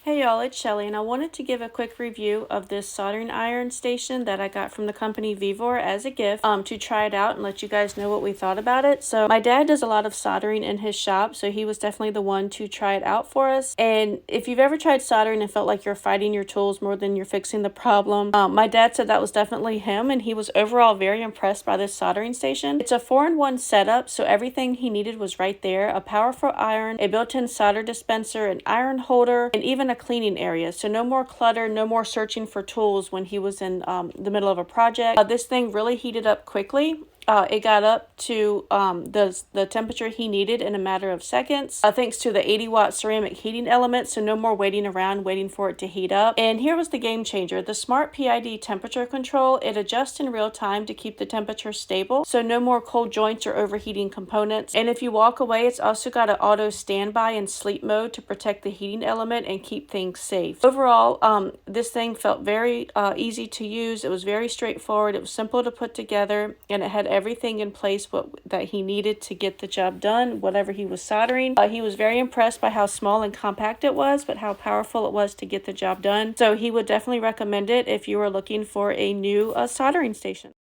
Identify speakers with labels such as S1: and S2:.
S1: Hey y'all, it's Shelly, and I wanted to give a quick review of this soldering iron station that I got from the company VEVOR as a gift to try it out and let you guys know what we thought about it. So my dad does a lot of soldering in his shop, so he was definitely the one to try it out for us. And if you've ever tried soldering and felt like you're fighting your tools more than you're fixing the problem, my dad said that was definitely him, and he was overall very impressed by this soldering station. It's a 4-in-1 setup, so everything he needed was right there: a powerful iron, a built-in solder dispenser, an iron holder, and even a cleaning area. So no more clutter, no more searching for tools when he was in the middle of a project. This thing really heated up quickly. It got up to the temperature he needed in a matter of seconds, thanks to the 80-watt ceramic heating element, so no more waiting around waiting for it to heat up. And here was the game changer: the smart PID temperature control. It adjusts in real time to keep the temperature stable, so no more cold joints or overheating components. And if you walk away, it's also got an auto standby and sleep mode to protect the heating element and keep things safe. Overall, this thing felt very easy to use. It was very straightforward. It was simple to put together, and it had everything in place that he needed to get the job done, whatever he was soldering. He was very impressed by how small and compact it was, but how powerful it was to get the job done. So he would definitely recommend it if you were looking for a new soldering station.